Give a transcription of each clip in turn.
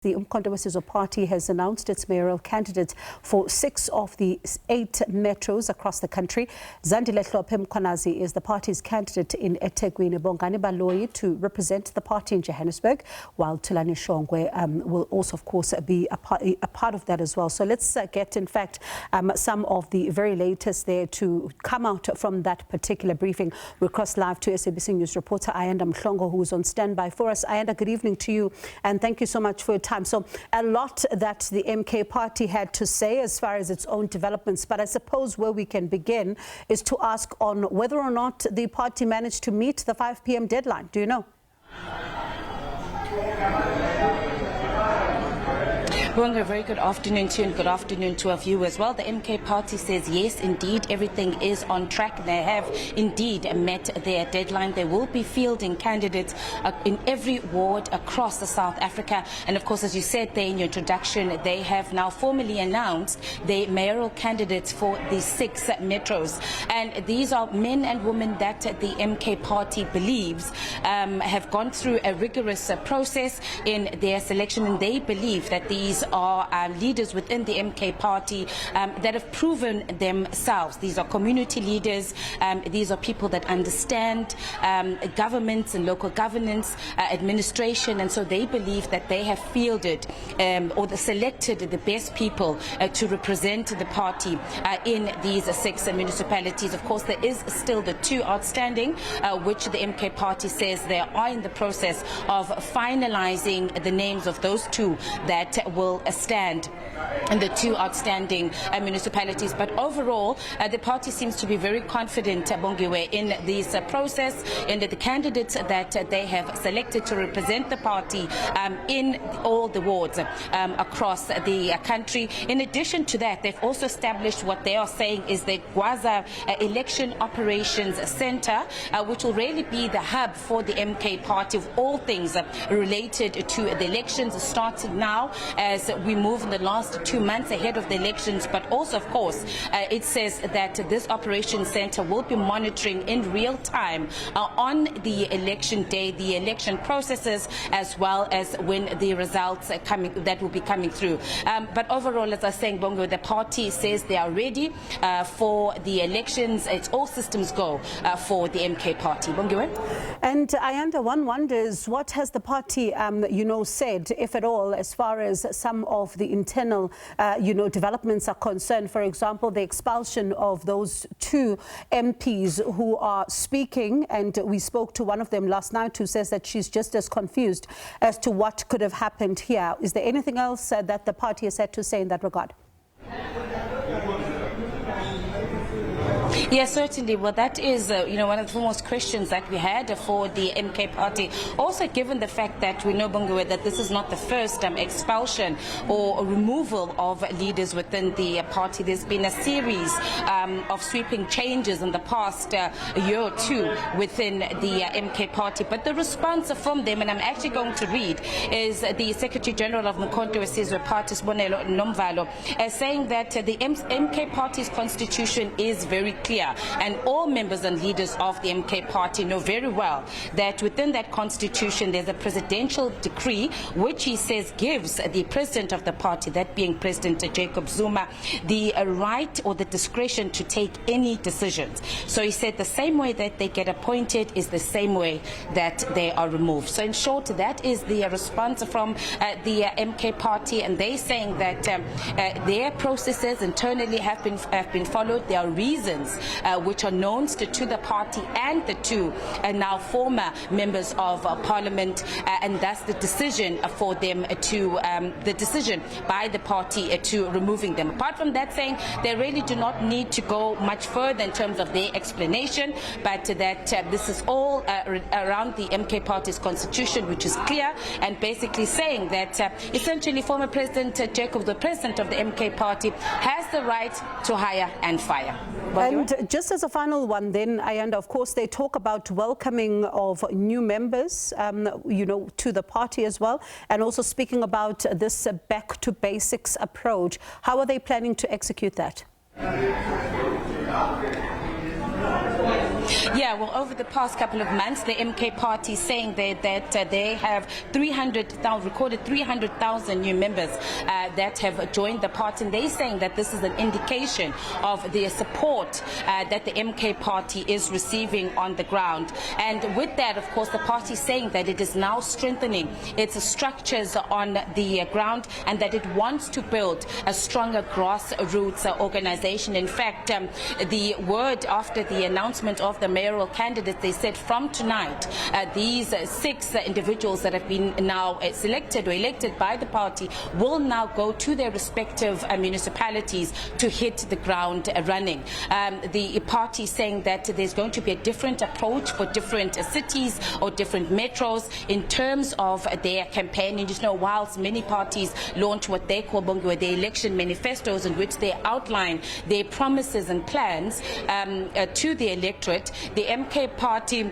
The uMkhontowe party has announced its mayoral candidate for 6 of the 8 metros across the country. Zandile Mkhontowe is the party's candidate in eThekwini, Bongani Baloyi to represent the party in Johannesburg, while Thulani Mhlongo will also, of course, be a part of that as well. So let's get, in fact, some of the very latest there to come out from that particular briefing. We'll cross live to SABC News reporter Ayanda Mhlongo, who's on standby for us. Ayanda, good evening to you, and thank you so much for your time. So a lot that the MK party had to say as far as its own developments, but I suppose where we can begin is to ask on whether or not the party managed to meet the 5 p.m. deadline. Do you know? A very good afternoon to you and good afternoon to our viewers. Well, the MK party says yes, indeed, everything is on track. They have indeed met their deadline. They will be fielding candidates in every ward across the South Africa. And of course, as you said there in your introduction, they have now formally announced their mayoral candidates for the 6 metros. And these are men and women that the MK party believes have gone through a rigorous process in their selection, and they believe that these are leaders within the MK party that have proven themselves. These are community leaders. These are people that understand governments and local governance, administration, and so they believe that they have fielded or selected the best people to represent the party in these 6 municipalities. Of course, there is still the 2 outstanding, which the MK party says they are in the process of finalizing the names of those 2 that will stand in the 2 outstanding municipalities. But overall, the party seems to be very confident, Bongiwe, in this process, in the candidates that they have selected to represent the party in all the wards across the country. In addition to that, they've also established what they are saying is the Gwaza Election Operations Center, which will really be the hub for the MK party of all things related to the elections, starting now as we move in the last 2 months ahead of the elections. But also, of course, it says that this operations center will be monitoring in real time on the election day the election processes, as well as when the results are coming, that will be coming through. But overall, as I was saying, Bongo, the party says they are ready for the elections. It's all systems go for the MK party. Bongo. And Ayanda, one wonders, what has the party, said, if at all, as far as some of the internal, developments are concerned? For example, the expulsion of those 2 MPs who are speaking, and we spoke to one of them last night who says that she's just as confused as to what could have happened here. Is there anything else that the party has had to say in that regard? Yes, certainly. Well, that is, one of the foremost questions that we had for the MK party. Also, given the fact that we know, Bongo, that this is not the first expulsion or removal of leaders within the party. There's been a series of sweeping changes in the past year or 2 within the MK party. But the response from them, and I'm actually going to read, is the Secretary General of uMkhontowe weSizwe party, Sibonelo Nomvalo, saying that the MK party's constitution is very clear, and all members and leaders of the MK party know very well that within that constitution there's a presidential decree which he says gives the president of the party, that being President Jacob Zuma, the right or the discretion to take any decisions. So he said the same way that they get appointed is the same way that they are removed. So in short, that is the response from the MK party, and they saying that their processes internally have been followed. There are reasons which are known to the party and the 2 now former members of parliament, and that's the decision for them to the decision by the party to removing them. Apart from that, saying they really do not need to go much further in terms of their explanation, but that this is all around the MK party's constitution, which is clear, and basically saying that essentially former President Jacob, the president of the MK party, has the right to hire and fire. And just as a final one then, Ayanda, of course, they talk about welcoming of new members, to the party as well, and also speaking about this back to basics approach. How are they planning to execute that? Yeah, well, over the past couple of months, the MK party saying that they have recorded 300,000 new members that have joined the party, and they're saying that this is an indication of the support that the MK party is receiving on the ground. And with that, of course, the party is saying that it is now strengthening its structures on the ground and that it wants to build a stronger grassroots organization. In fact, the word after the announcement of the mayoral candidates, they said from tonight, these 6 individuals that have been now selected or elected by the party will now go to their respective municipalities to hit the ground running. The party saying that there's going to be a different approach for different cities or different metros in terms of their campaign. And you know, whilst many parties launch what they call their election manifestos, in which they outline their promises and plans to the electorate, the MK party,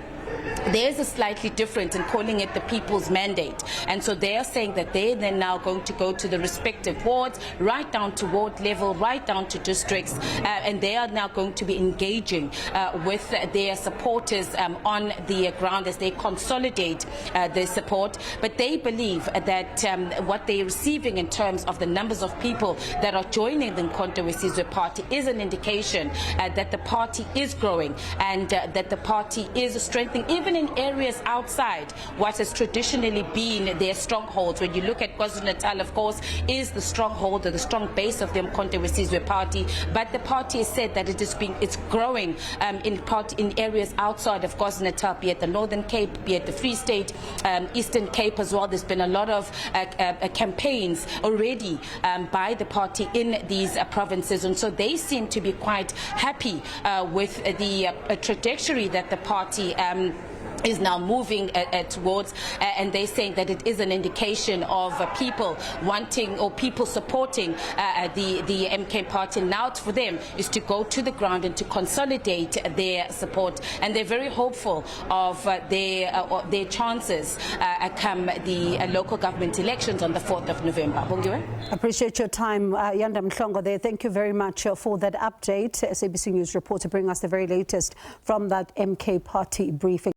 there's a slightly different in calling it the people's mandate. And so they are saying that they're then now going to go to the respective wards, right down to ward level, right down to districts, and they are now going to be engaging with their supporters on the ground as they consolidate their support. But they believe that what they're receiving in terms of the numbers of people that are joining the uMkhontowe weSizwe party is an indication that the party is growing and that the party is strengthening, even in areas outside what has traditionally been their strongholds. When you look at KwaZulu-Natal, of course, is the stronghold or the strong base of the uMkhontowe weSizwe party, but the party has said that it's growing in areas outside of KwaZulu-Natal, be it the Northern Cape, be it the Free State, Eastern Cape as well. There's been a lot of campaigns already by the party in these provinces, and so they seem to be quite happy with the trajectory that the party is now moving towards, and they're saying that it is an indication of people wanting or people supporting the MK party. Now for them is to go to the ground and to consolidate their support, and they're very hopeful of their chances come the local government elections on the 4th of November. Bongiwe? Appreciate your time, Ayanda Mhlongo there. Thank you very much for that update. SABC News reporter bring us the very latest from that MK party briefing.